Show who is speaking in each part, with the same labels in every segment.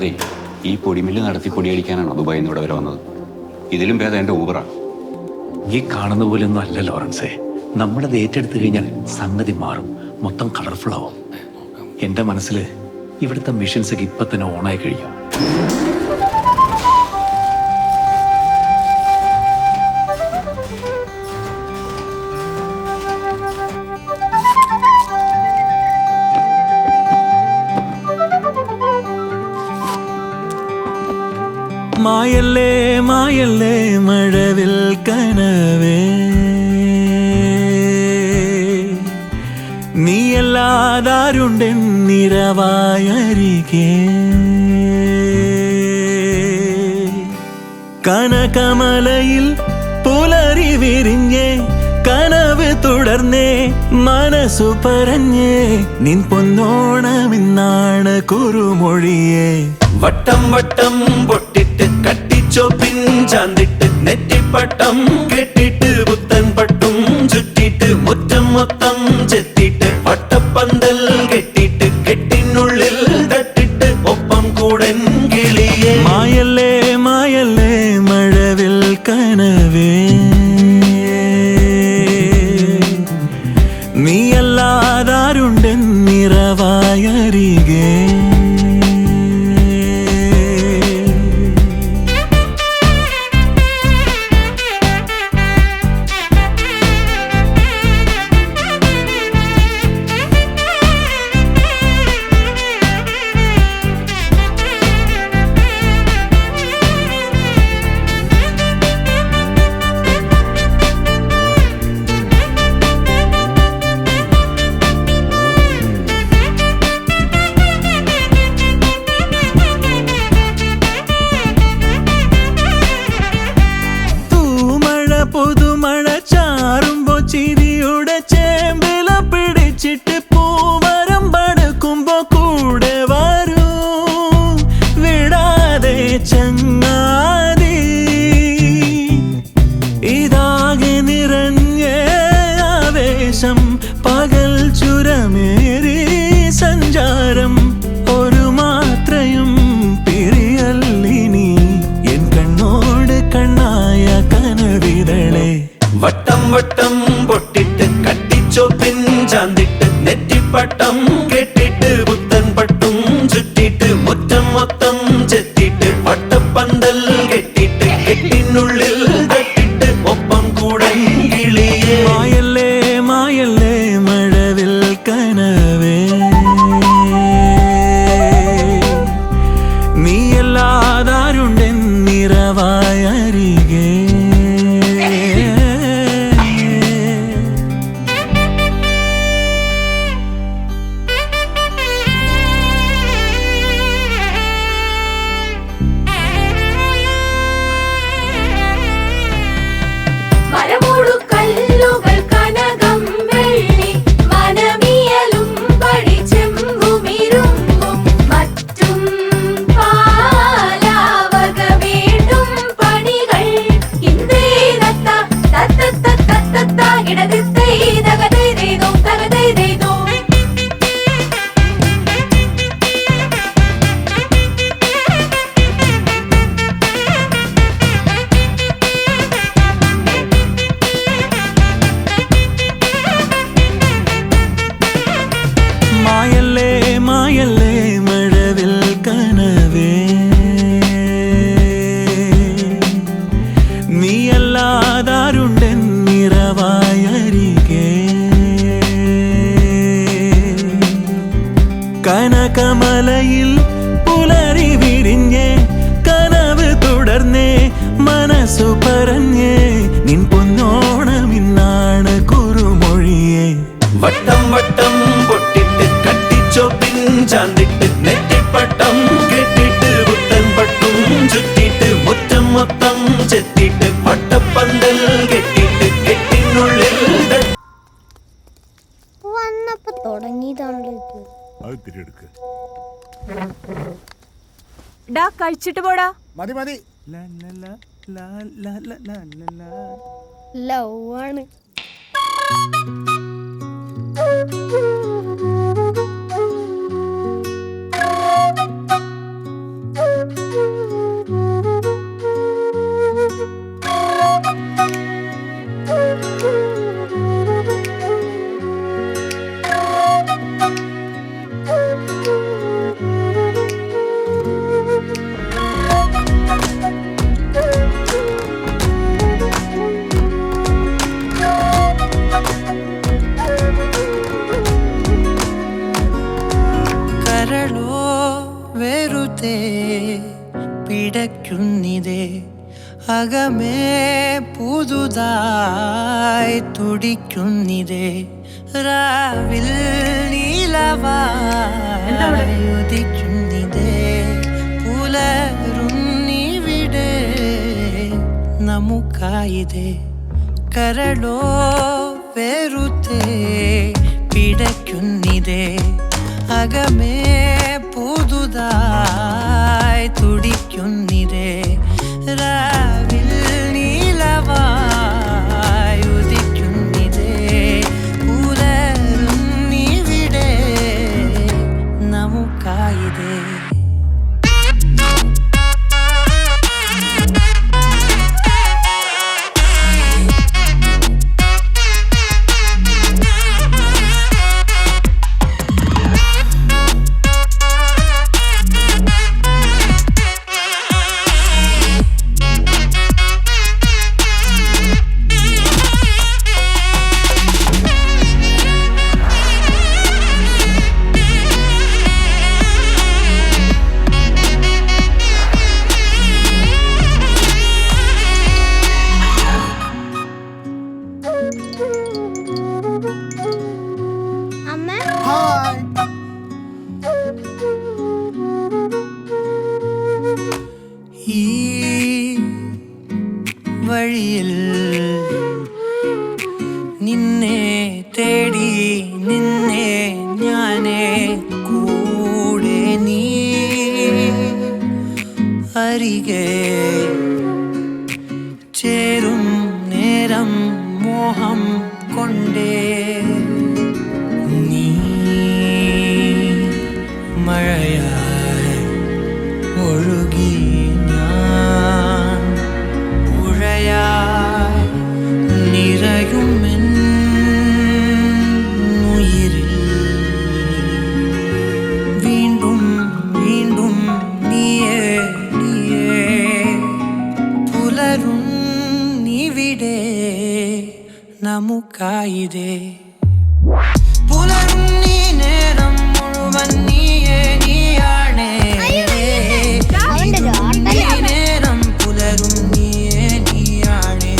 Speaker 1: അതെ, ഈ പൊടിമില്ല് നടത്തി പൊടിയടിക്കാനാണോ ദുബായിൽ നിന്ന് ഇവിടെ വരെ വന്നത്? ഇതിലും ഭേദം എൻ്റെ ഊബറാണ്.
Speaker 2: ഈ കാണുന്ന പോലെയൊന്നും അല്ല ലോറൻസേ. നമ്മളത് ഏറ്റെടുത്തു കഴിഞ്ഞാൽ സംഗതി മാറും, മൊത്തം കളർഫുൾ ആവും. എൻ്റെ മനസ്സിൽ ഇവിടുത്തെ മിഷൻസൊക്കെ ഇപ്പം തന്നെ ഓണായി കഴിയും.
Speaker 3: മായല്ലേ മായല്ലേ മഴവിൽ കനവേ, നീയല്ലാതാരുണ്ടെന്നിരവായരികെ. കനകമലയിൽ പുലരി വിരിഞ്ഞേ, കനവ് തുടർന്നേ, മനസ്സു പറഞ്ഞേ, നിൻ പൊന്നോണമിന്നാണ് കുറുമൊഴിയേ. വട്ടം വട്ടം പൊട്ടിട്ട് കട്ടിച്ചോ പിഞ്ചാന്തിട്ട്, നെറ്റിപ്പട്ടം കെട്ടിട്ട്, പുത്തൻ പട്ടും ചുറ്റിട്ട്, മുറ്റം മൊത്തം ചെത്തിട്ട്, പട്ടപ്പന്തൽ കെട്ടിട്ട്, കെട്ടിനുള്ളിൽ തട്ടിട്ട്, ഒപ്പം കൂടൻ കിളിയേ. മായല്ലേ മായല്ലേ മഴവിൽ കനവേ, നീയല്ലാതാരുണ്ടെന്നിരവായരികെ. പുതുമഴ ചാറുമ്പോ ചിരിയുടെ ചേമ്പില പിടിച്ചിട്ട്, പൂമരം പടുക്കുമ്പോ കൂടെ വരൂ വിടാതെ ചങ്ങാതി. ഇതാകെ നിറഞ്ഞ ആവേശം, പകൽ ചുരമേറി സഞ്ചാരം, ഒരു മാത്രയും പിരിയല്ലിനി എൻ കണ്ണോട് കണ്ണായ കനവിതളെ. വട്ടം വട്ടം പൊട്ടിട്ട് കട്ടിച്ചോ പിഞ്ചാന്തിട്ട്, നെറ്റിപ്പട്ടം കെട്ടിട്ട്, പുത്തൻ പട്ടും ചുറ്റിട്ട്, മുറ്റം മൊത്തം ചെത്തിട്ട്, പട്ടപ്പന്തൽ കെട്ടിട്ട്, കെട്ടിനുള്ളിൽ തട്ടിട്ട്, ഒപ്പം കൂടൻ കിളിയേ. മായല്ലേ മായല്ലേ മഴവിൽ കനവേ, നീയല്ലാതാരുണ്ടെന്നിരവായരികെ. മായല്ലേ മായല്ലേ മഴവിൽ കനവേ, നീയല്ലാതാരുണ്ടെന്നിരവായരികെ. കനകമലയിൽ പുലരി വിരിഞ്ഞേ, കനവ് തുടർന്നേ, മനസ്സു പറഞ്ഞേ, നിൻ പൊന്നോണമിന്നാണ് കുറുമൊഴിയേ. വട്ടം വട്ടം പൊട്ടിട്ട് കട്ടിച്ചോ പിഞ്ചാന്തിട്ട്, നെറ്റിപ്പട്ടം കെട്ടിട്ട്, പുത്തൻ പട്ടും ചുറ്റിട്ട്, മുറ്റം മൊത്തം ചെത്തിട്ട്, പട്ടപ്പന്തൽ കെട്ടിട്ട്, കെട്ടിനുള്ളിൽ
Speaker 4: വന്നപ്പോ തുടങ്ങിയതാണല്ലോ ഇത്.
Speaker 5: ഡാ കഴിച്ചിട്ട് പോടാ.
Speaker 6: മതി മതി.
Speaker 4: ലവ് ആണ്.
Speaker 6: പിടയ്ക്കുന്നിതേ അകമേ പുതുതായി തുടിക്കുന്നിതേ രാവിൽ നീലവായി ഉദിക്കുന്നിതേ പുലരുന്നിവിടെ നമുക്കായിതേ കരളോ വെറുതെ പിടയ്ക്കുന്നിതേ അകമേ പുതുതായി തുടിക്കുന്നിതേ രാവിൽ നീലവായി ഉദിക്കുന്നിതേ പുലരുന്നിവിടെ നമുക്കായിതേ
Speaker 4: അമ്മ
Speaker 6: ഈ വഴിയിൽ നിന്നെ തേടി നിന്നെ ഞാനേ കൂടെ നീ അരികെ ചേരും നേരം മോഹം കൊണ്ടേ നീ മഴയായി ഒഴുകി ഞാൻ പുഴയായി നിറയുമെൻ ഉയിരിൽ വീണ്ടും വീണ്ടും നീയേ നീയേ പുലരും നീവിടെ നമുക്കായിതേ പുലരും നീ നേരം മുഴുവൻ നീയേ നീയാണേ
Speaker 4: അവന്റെ
Speaker 6: നീ നേരം പുലരും നീയേ നീയാണേ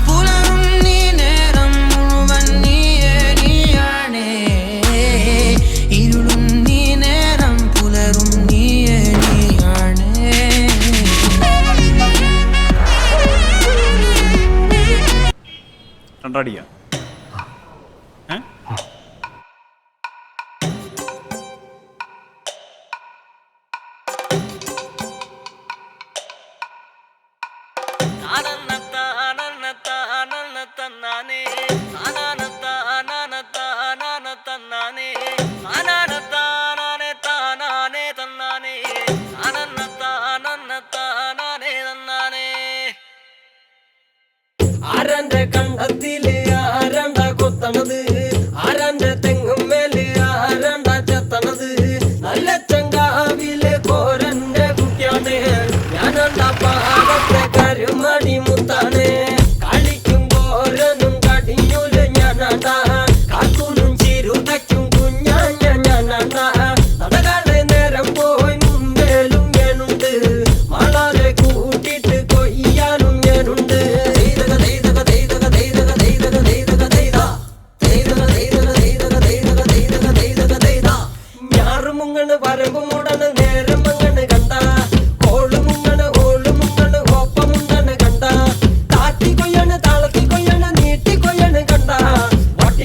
Speaker 6: പുലരും നീ നേരം മുഴുവൻ നീയേ നീയാണേ ഇരുളും നീ നേരം പുലരും നീയേ നീയാണേ
Speaker 7: രണ്ടടിയാ
Speaker 8: ആരന്റെ കണ്ടത്തില് ആരണ്ട കൊത്തണത് ആരന്റെ തെങ്ങും മേല് ആരണ്ട ചെത്തണത് നല്ല ചങ്കാവിലെ കോരന്റെ കുട്ടിയാണ് ഞാനണ്ട പാടത്തെ കരുമണി മുത്താണ് കളിക്കും കോരനും കടിഞ്ഞൂല് ഞാനണ്ട കാക്കൂനും ചിരുതയ്ക്കും കുഞ്ഞാഞ്ഞ ഞാനണ്ട നടകാടെ നേരം പോയി മുമ്പേലും ഞാനുണ്ട് മാളാലെ കൂട്ടിട്ട് കൊയ്യാനും ഞാനുണ്ട് ഞാറുമുങ്ങണ് വരമ്പ് മൂടണ് നേരം മങ്ങണ് കണ്ട കോളുമുങ്ങണ് ഓളുമുങ്ങണ് ഒപ്പമുണ്ടണ് കണ്ട താത്തി കൊയ്യണ് താളത്തി കൊയ്യണ് നീട്ടി കൊയ്യണ് കണ്ട വട്ടി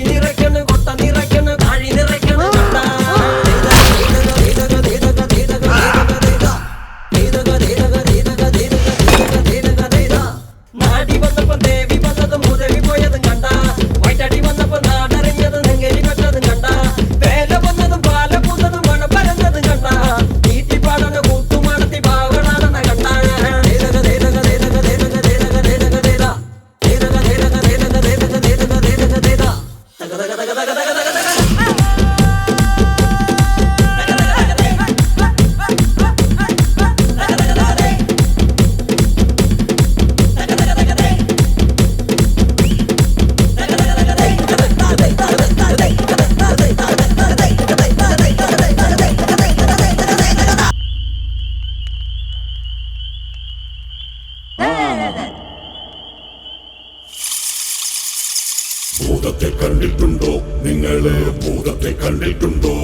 Speaker 7: ഭൂതത്തെ കണ്ടിട്ടുണ്ടോ നിങ്ങള് ഭൂതത്തെ കണ്ടിട്ടുണ്ടോ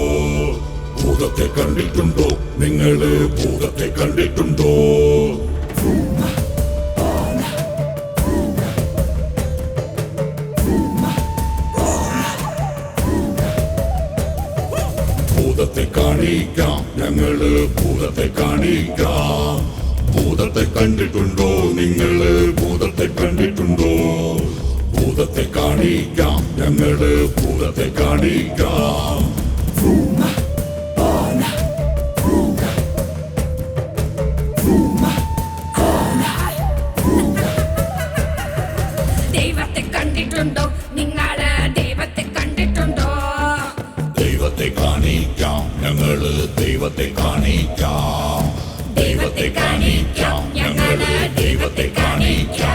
Speaker 7: ഭൂതത്തെ കണ്ടിട്ടുണ്ടോ നിങ്ങള് ഭൂതത്തെ കണ്ടിട്ടുണ്ടോ ഭൂതത്തെ കാണിക്കാം ഞങ്ങള് ഭൂതത്തെ കാണിക്കാം ഭൂതത്തെ കണ്ടിട്ടുണ്ടോ നിങ്ങള് ഭൂതത്തെ കണ്ടിട്ടുണ്ടോ ഭൂതത്തെ കാണിക്കാം ഞങ്ങള് ഭൂതത്തെ കാണിക്കാം
Speaker 9: ദൈവത്തെ കണ്ടിട്ടുണ്ടോ നിങ്ങള് ദൈവത്തെ കണ്ടിട്ടുണ്ടോ
Speaker 7: ദൈവത്തെ കാണിക്കാം ഞങ്ങള് ദൈവത്തെ കാണിക്കാം ദൈവത്തെ കാണിക്കാം ഞങ്ങള് ദൈവത്തെ കാണിക്കാം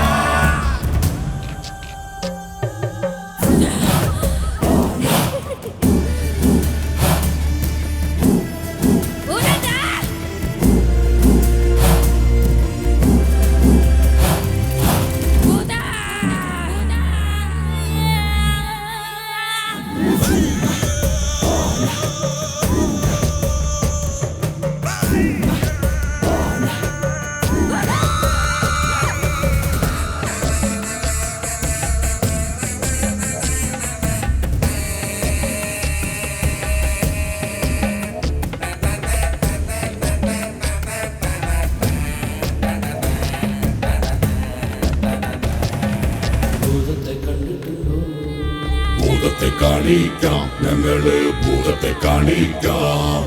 Speaker 7: ഭൂതത്തെ കാണിക്കാം ഞങ്ങള് ഭൂതത്തെ കാണിക്കാം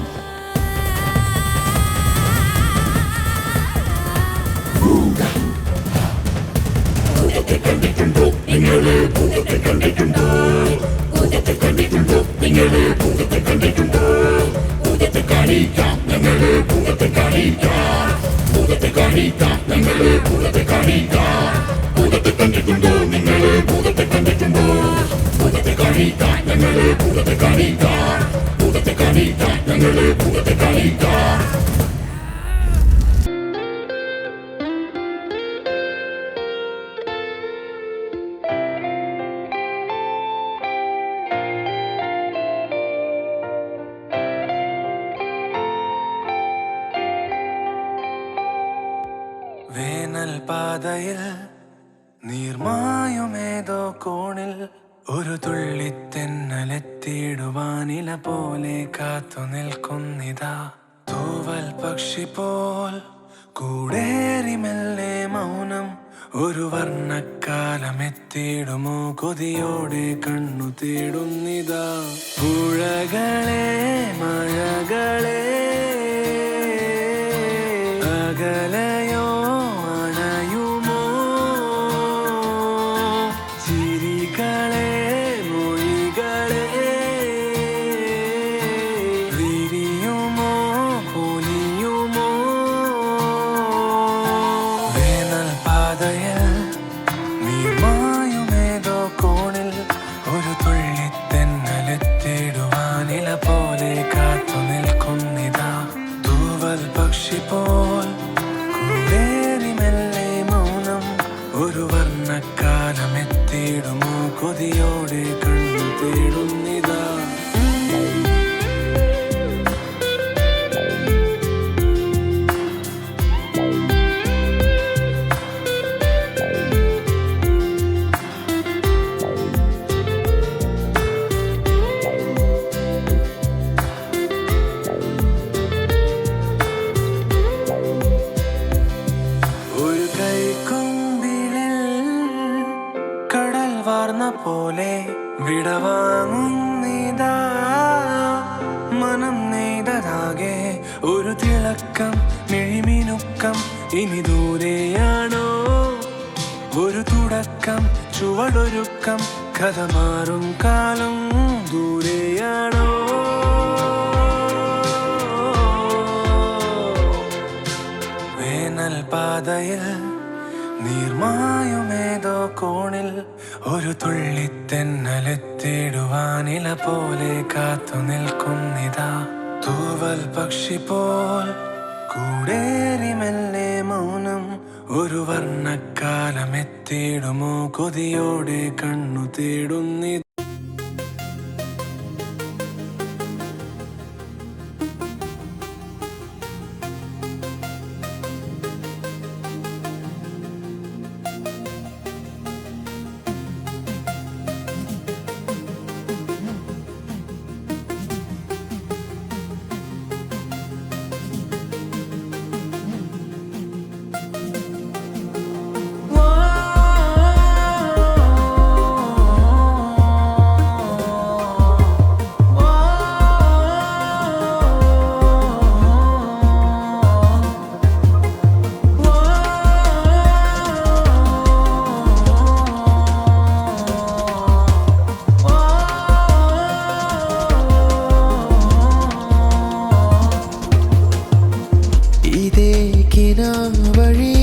Speaker 7: ഭൂതത്തെ കണ്ടിട്ടുണ്ടോ നിങ്ങള് ഭൂതത്തെ കണ്ടിട്ടുണ്ടോ ഭൂതത്തെ കണ്ടിട്ടുണ്ടോ നിങ്ങള് ഭൂതത്തെ കണ്ടിട്ടുണ്ടോ ഭൂതത്തെ കാണിക്കാം ഞങ്ങള് ഭൂതത്തെ കാണിക്കാം ഭൂതത്തെ കാണിക്കാം ഞങ്ങള് ഭൂതത്തെ കാണിക്കാം ഭൂതത്തെ കണ്ടിട്ടുണ്ടോ നിങ്ങള് ഭൂതത്തെ കണ്ടിട്ടുണ്ടോ ഭൂതത്തെ കാണിക്കാം ഞങ്ങള് ഭൂതത്തെ കാണിക്കാം ഭൂതത്തെ കാണിക്കാം ഞങ്ങള് ഭൂതത്തെ കാണിക്കാം
Speaker 3: വേനൽ പാതയിൽ നീർമായുമേതോ കോണിൽ ഒരു തുള്ളിത്തെന്നലെത്തിയിടുവാനില പോലെ കാത്തു നിൽക്കുന്നിതാ തൂവൽ പക്ഷി പോൽ കൂടേറി മെല്ലെ മൗനം ഒരു വർണ്ണക്കാലം എത്തിയിടുമോ കൊതിയോടെ കണ്ണു തേടുന്നിതാ പുഴകളെ മഴകളെ അകലയോ അണയുമോ ചിരികളെ മൊഴികളെ വിരിയുമോ പൊലിയുമോ വേനൽ പാതയിൽ നീർമായുമേതോ കോണിൽ ഒരു തുള്ളിത്തെന്നലെത്തിയിടുവാനില പോലെ കാത്തു നിൽക്കുന്നിതാ തൂവൽ പക്ഷി പോൽ കൂടേറി മെല്ലെ മൗനം ഒരു വർണ്ണക്കാലം എത്തിയിടുമോ കൊതിയോടെ കണ്ണു തേടുന്നിതാ ഒരു കൈക്കൊമ്പിളിൽ കടൽ വാർന്ന പോലെ വിടവാങ്ങുന്നിതാ മനം നെയ്തതാകെ ഒരു തിളക്കം മിഴിമിനുക്കം ഇനി ദൂരെയാണോ ഒരു തുടക്കം ചുവടൊരുക്കം കഥ മാറും കാലം ദൂരെയാണോ വേനൽ പാതയിൽ നീർമായുമേതോ കോണിൽ ഒരു തുള്ളിത്തെന്നലെത്തിയിടുവാനില പോലെ കാത്തു നിൽക്കുന്നിതാ തൂവൽ പക്ഷി പോൽ കൂടേറി മെല്ലെ മൗനം ഒരു വർണ്ണക്കാലമെത്തിടുമോ കൊതിയോടെ കണ്ണു തേടുന്നി
Speaker 10: വഴി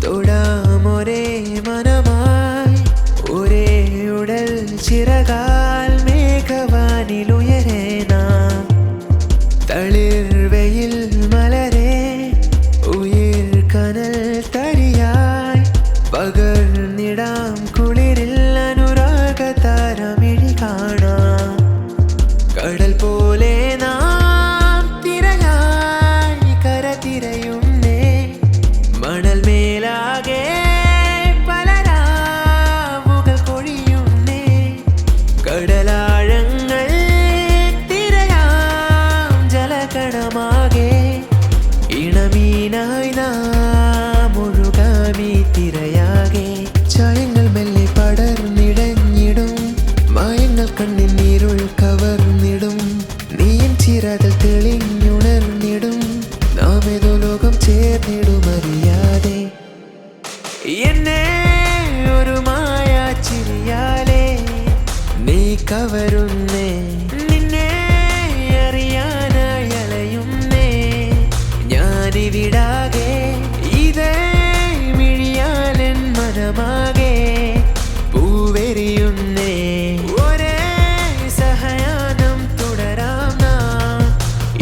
Speaker 10: തൊടാമൊരേ മനമായി ഒരേ ഉടൽ ചിറകാൽ മേഘവാനിലുയരേ നാം തളിർവെയിൽ മലരെ ഉയിർ കനൽ തരിയായി പകർന്നിടാം കുളിരിൽ അനുരാഗ താരമിഴി കാണാം കടൽ പോലെ നാം തിരയായി കരതിരയുന്നേ മണൽ മേലാകെ പലരാവുകൾ കൊഴിയുന്നേ കടലാഴങ്ങൾ തിരയാം ജലകണമാകെ ഇണമീനായി നാം ഒഴുകാമീ തിരയാകെ ചായങ്ങൾ മെല്ലെ പടർന്നിടഞ്ഞിടും മായങ്ങൾ കണ്ണിൻ നീരുൾ കവർന്നിടും നീയൻ ചിറകൾ തെളിഞ്ഞുണർന്നിടും നാം ഏതോ ലോകം ചേർന്നിടുമറിയാതെ എന്നെ ഒരു മായാ ചിരിയാലേ നീ കവരുന്നേ നിന്നെ അറിയാനായി അലയുന്നേ ഞാനിവിടാകെ ഇതേ മിഴിയാലൻ മനമാകെ പൂവെറിയുന്നേ ഒരേ സഹയാനം തുടരാം നാം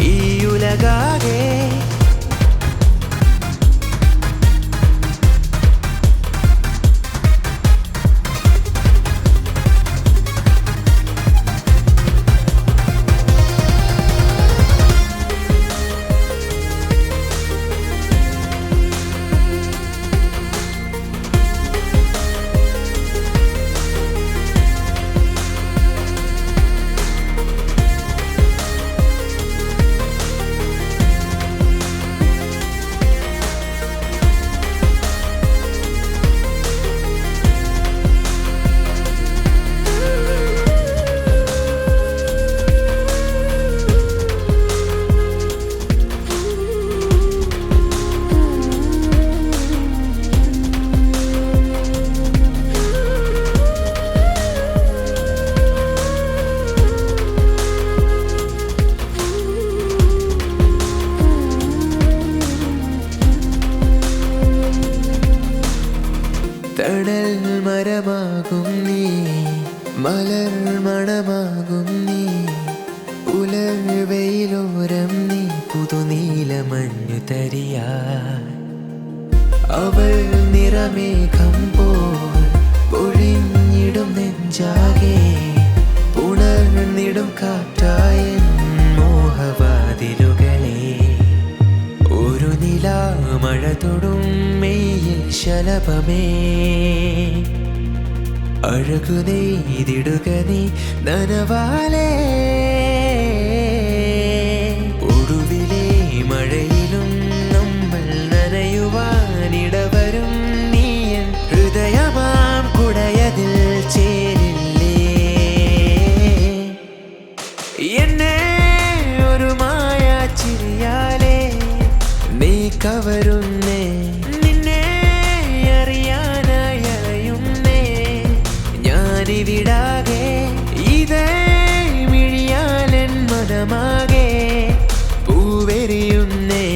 Speaker 10: ഈ ഉലകാകെ തണൽ മരമാകും നീ മലർ മണമാകും നീ ഉലർവെയിലോരം നീ പുതുനീലമഞ്ഞു തരിയാ അവൾ നിറമേഘം പോൽ പൊഴിഞ്ഞിടും നെഞ്ചാകെ ഉണർന്നിടും കാറ്റായ മോഹവാതിലുകളെ ഒരു നിലാമഴ തൊടും മെയ്യിൽ ശലഭമേ അഴകു നെയ്തിടുക നീ നനവാലേ ഒടുവിലെ മഴയിലും നമ്മൾ നനയുവാനിടവരും നീയൻ ഹൃദയമാം കുടയതിൽ ചേരില്ലേ എന്നെ ഒരു മായാ ചിരിയാലേ നീ കവരുന്നേ നിന്നെ അറിയാനായി അലയുന്നേ ഞാനിവിടാകെ ഇതേ മിഴിയാലൻ മനമാകെ പൂവെറിയുന്നേ